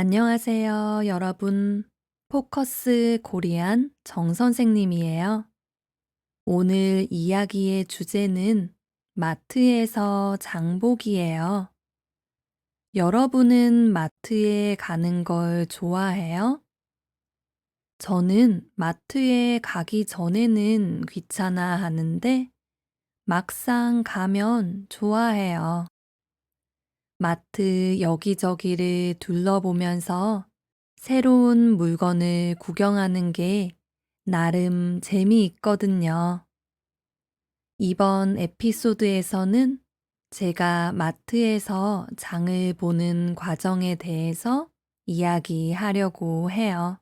안녕하세요, 여러분. 포커스 코리안 정 선생님이에요. 오늘 이야기의 주제는 마트에서 장보기예요. 여러분은 마트에 가는 걸 좋아해요? 저는 마트에 가기 전에는 귀찮아 하는데 막상 가면 좋아해요. 마트 여기저기를 둘러보면서 새로운 물건을 구경하는 게 나름 재미있거든요. 이번 에피소드에서는 제가 마트에서 장을 보는 과정에 대해서 이야기하려고 해요.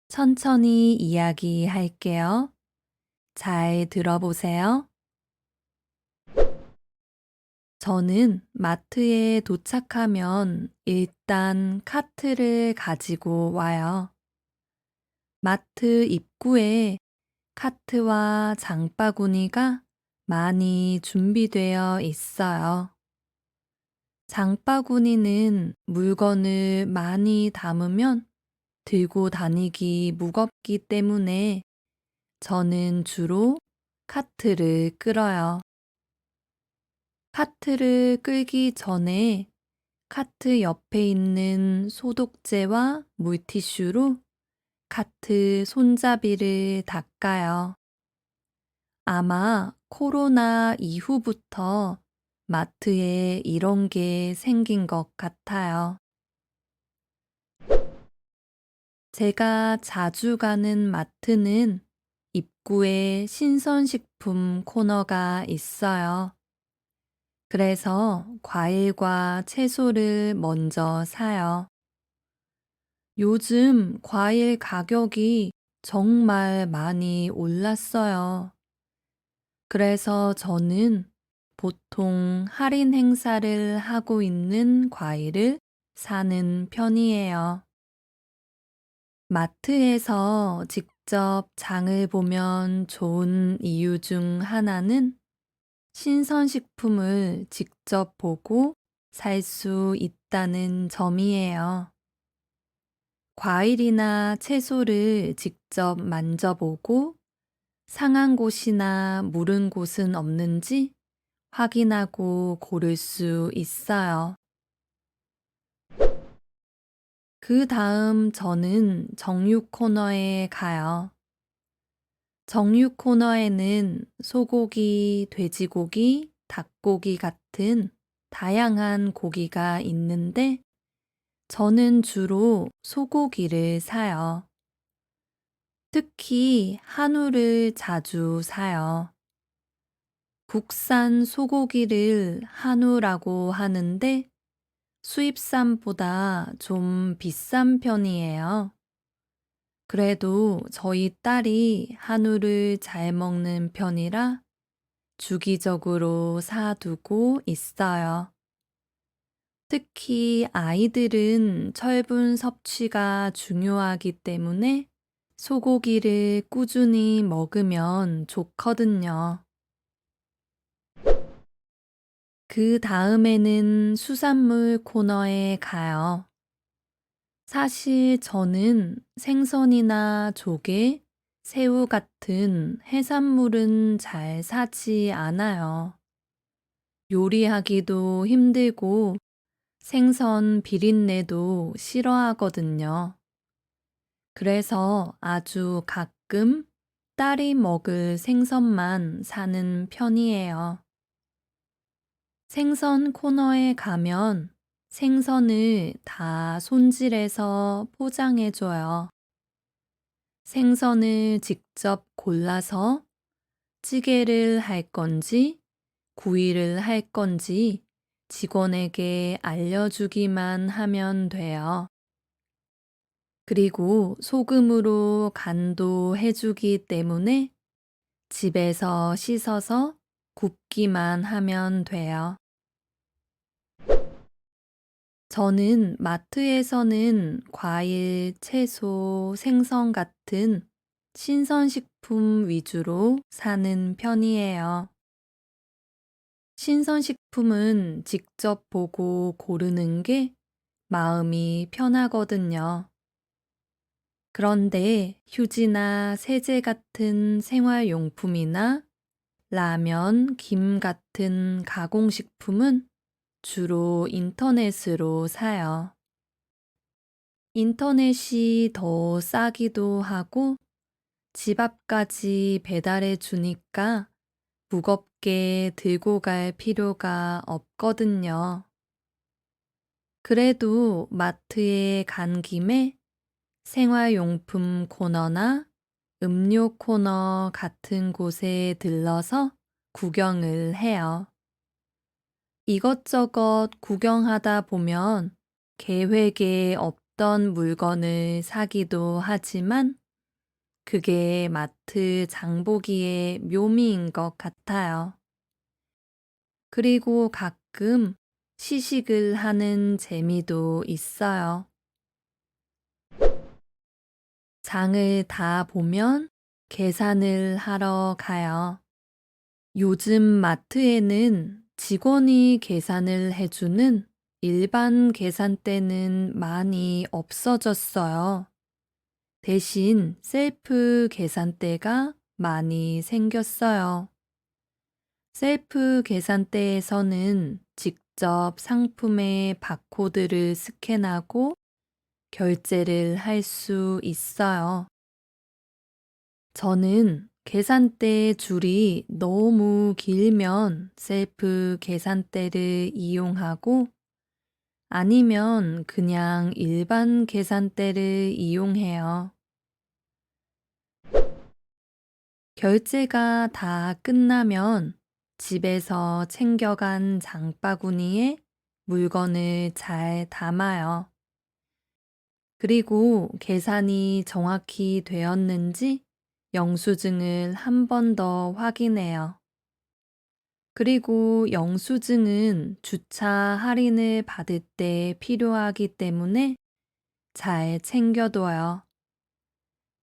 천천히 이야기할게요. 잘 들어보세요. 저는 마트에 도착하면 일단 카트를 가지고 와요. 마트 입구에 카트와 장바구니가 많이 준비되어 있어요. 장바구니는 물건을 많이 담으면 들고 다니기 무겁기 때문에 저는 주로 카트를 끌어요. 카트를 끌기 전에 카트 옆에 있는 소독제와 물티슈로 카트 손잡이를 닦아요. 아마 코로나 이후부터 마트에 이런 게 생긴 것 같아요. 제가 자주 가는 마트는 입구에 신선식품 코너가 있어요. 그래서 과일과 채소를 먼저 사요. 요즘 과일 가격이 정말 많이 올랐어요. 그래서 저는 보통 할인 행사를 하고 있는 과일을 사는 편이에요. 마트에서 직접 장을 보면 좋은 이유 중 하나는 신선식품을 직접 보고 살 수 있다는 점이에요. 과일이나 채소를 직접 만져보고 상한 곳이나 무른 곳은 없는지 확인하고 고를 수 있어요. 그 다음 저는 정육 코너에 가요. 정육 코너에는 소고기, 돼지고기, 닭고기 같은 다양한 고기가 있는데 저는 주로 소고기를 사요. 특히 한우를 자주 사요. 국산 소고기를 한우라고 하는데 수입산보다 좀 비싼 편이에요. 그래도 저희 딸이 한우를 잘 먹는 편이라 주기적으로 사두고 있어요. 특히 아이들은 철분 섭취가 중요하기 때문에 소고기를 꾸준히 먹으면 좋거든요. 그 다음에는 수산물 코너에 가요. 사실 저는 생선이나 조개, 새우 같은 해산물은 잘 사지 않아요. 요리하기도 힘들고 생선 비린내도 싫어하거든요. 그래서 아주 가끔 딸이 먹을 생선만 사는 편이에요. 생선 코너에 가면 생선을 다 손질해서 포장해줘요. 생선을 직접 골라서 찌개를 할 건지 구이를 할 건지 직원에게 알려주기만 하면 돼요. 그리고 소금으로 간도 해주기 때문에 집에서 씻어서 굽기만 하면 돼요. 저는 마트에서는 과일, 채소, 생선 같은 신선식품 위주로 사는 편이에요. 신선식품은 직접 보고 고르는 게 마음이 편하거든요. 그런데 휴지나 세제 같은 생활용품이나 라면, 김 같은 가공식품은 주로 인터넷으로 사요. 인터넷이 더 싸기도 하고 집 앞까지 배달해 주니까 무겁게 들고 갈 필요가 없거든요. 그래도 마트에 간 김에 생활용품 코너나 음료 코너 같은 곳에 들러서 구경을 해요. 이것저것 구경하다 보면 계획에 없던 물건을 사기도 하지만 그게 마트 장보기의 묘미인 것 같아요. 그리고 가끔 시식을 하는 재미도 있어요. 장을 다 보면 계산을 하러 가요. 요즘 마트에는 직원이 계산을 해주는 일반 계산대는 많이 없어졌어요. 대신 셀프 계산대가 많이 생겼어요. 셀프 계산대에서는 직접 상품의 바코드를 스캔하고 결제를 할 수 있어요. 저는 계산대 줄이 너무 길면 셀프 계산대를 이용하고 아니면 그냥 일반 계산대를 이용해요. 결제가 다 끝나면 집에서 챙겨간 장바구니에 물건을 잘 담아요. 그리고 계산이 정확히 되었는지 영수증을 한 번 더 확인해요. 그리고 영수증은 주차 할인을 받을 때 필요하기 때문에 잘 챙겨둬요.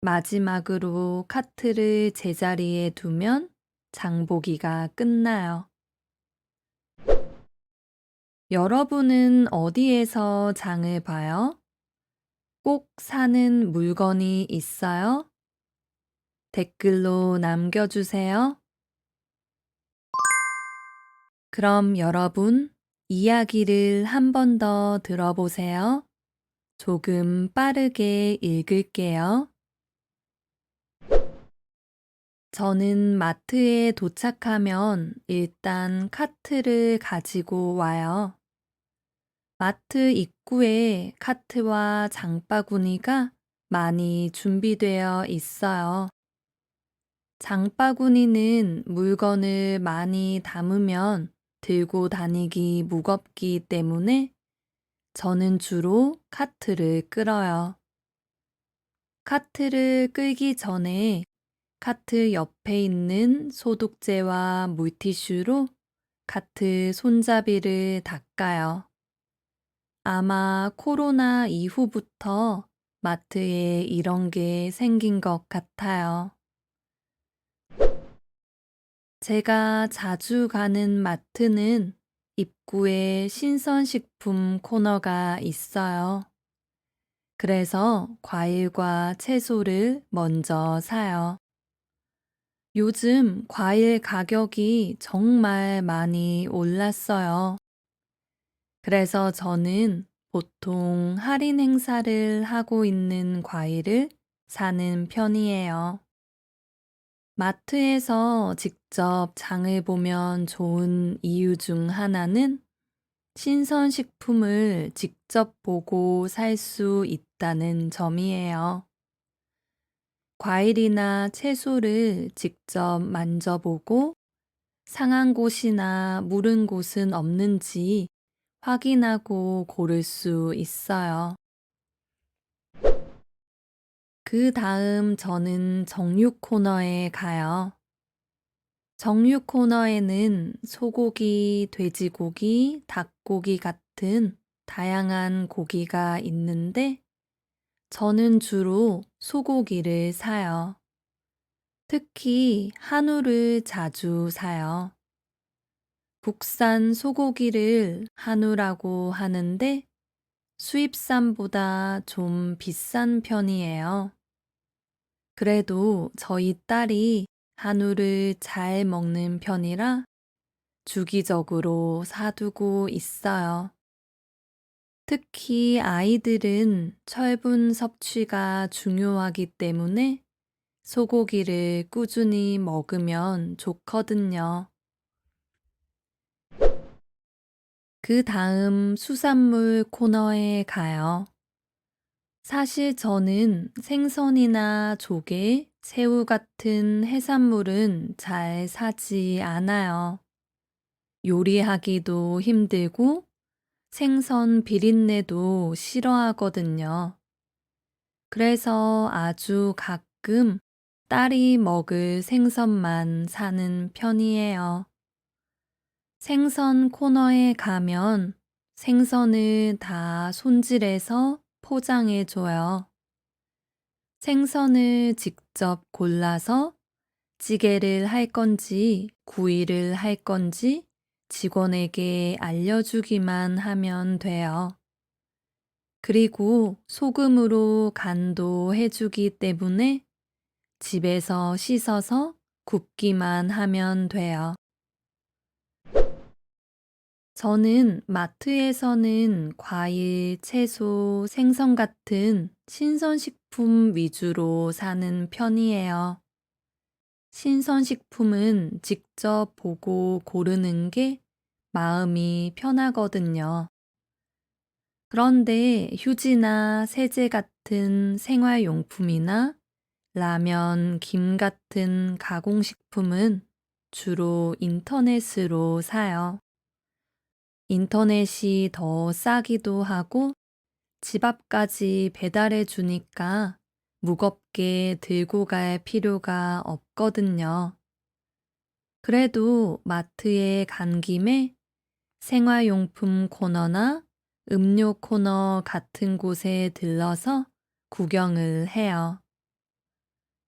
마지막으로 카트를 제자리에 두면 장보기가 끝나요. 여러분은 어디에서 장을 봐요? 꼭 사는 물건이 있어요? 댓글로 남겨주세요. 그럼 여러분, 이야기를 한 번 더 들어보세요. 조금 빠르게 읽을게요. 저는 마트에 도착하면 일단 카트를 가지고 와요. 마트 입구에 카트와 장바구니가 많이 준비되어 있어요. 장바구니는 물건을 많이 담으면 들고 다니기 무겁기 때문에 저는 주로 카트를 끌어요. 카트를 끌기 전에 카트 옆에 있는 소독제와 물티슈로 카트 손잡이를 닦아요. 아마 코로나 이후부터 마트에 이런 게 생긴 것 같아요. 제가 자주 가는 마트는 입구에 신선식품 코너가 있어요. 그래서 과일과 채소를 먼저 사요. 요즘 과일 가격이 정말 많이 올랐어요. 그래서 저는 보통 할인 행사를 하고 있는 과일을 사는 편이에요. 마트에서 직접 장을 보면 좋은 이유 중 하나는 신선식품을 직접 보고 살 수 있다는 점이에요. 과일이나 채소를 직접 만져보고 상한 곳이나 무른 곳은 없는지 확인하고 고를 수 있어요. 그 다음 저는 정육 코너에 가요. 정육 코너에는 소고기, 돼지고기, 닭고기 같은 다양한 고기가 있는데 저는 주로 소고기를 사요. 특히 한우를 자주 사요. 국산 소고기를 한우라고 하는데 수입산보다 좀 비싼 편이에요. 그래도 저희 딸이 한우를 잘 먹는 편이라 주기적으로 사두고 있어요. 특히 아이들은 철분 섭취가 중요하기 때문에 소고기를 꾸준히 먹으면 좋거든요. 그 다음 수산물 코너에 가요. 사실 저는 생선이나 조개, 새우 같은 해산물은 잘 사지 않아요. 요리하기도 힘들고 생선 비린내도 싫어하거든요. 그래서 아주 가끔 딸이 먹을 생선만 사는 편이에요. 생선 코너에 가면 생선을 다 손질해서 포장해 줘요. 생선을 직접 골라서 찌개를 할 건지 구이를 할 건지 직원에게 알려주기만 하면 돼요. 그리고 소금으로 간도 해주기 때문에 집에서 씻어서 굽기만 하면 돼요. 저는 마트에서는 과일, 채소, 생선 같은 신선식품 위주로 사는 편이에요. 신선식품은 직접 보고 고르는 게 마음이 편하거든요. 그런데 휴지나 세제 같은 생활용품이나 라면, 김 같은 가공식품은 주로 인터넷으로 사요. 인터넷이 더 싸기도 하고 집 앞까지 배달해 주니까 무겁게 들고 갈 필요가 없거든요. 그래도 마트에 간 김에 생활용품 코너나 음료 코너 같은 곳에 들러서 구경을 해요.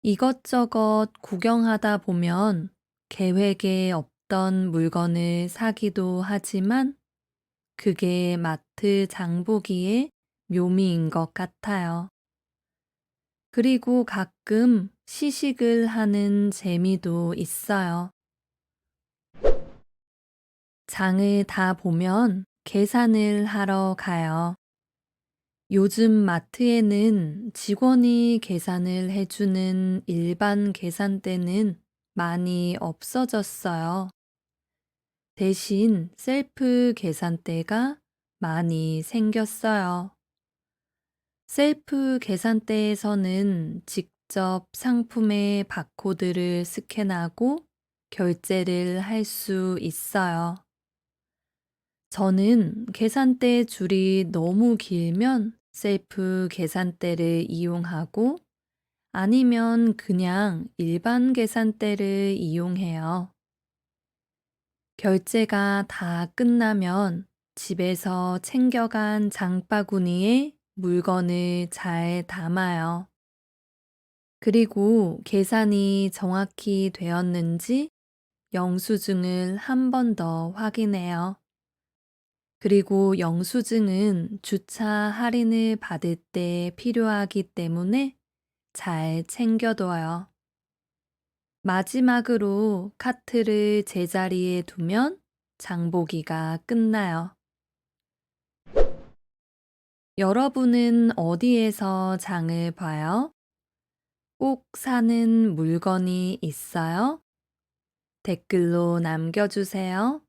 이것저것 구경하다 보면 계획에 없던 물건을 사기도 하지만 그게 마트 장보기의 묘미인 것 같아요. 그리고 가끔 시식을 하는 재미도 있어요. 장을 다 보면 계산을 하러 가요. 요즘 마트에는 직원이 계산을 해주는 일반 계산대는 많이 없어졌어요. 대신 셀프 계산대가 많이 생겼어요. 셀프 계산대에서는 직접 상품의 바코드를 스캔하고 결제를 할 수 있어요. 저는 계산대 줄이 너무 길면 셀프 계산대를 이용하고 아니면 그냥 일반 계산대를 이용해요. 결제가 다 끝나면 집에서 챙겨간 장바구니에 물건을 잘 담아요. 그리고 계산이 정확히 되었는지 영수증을 한 번 더 확인해요. 그리고 영수증은 주차 할인을 받을 때 필요하기 때문에 잘 챙겨둬요. 마지막으로 카트를 제자리에 두면 장보기가 끝나요. 여러분은 어디에서 장을 봐요? 꼭 사는 물건이 있어요? 댓글로 남겨주세요.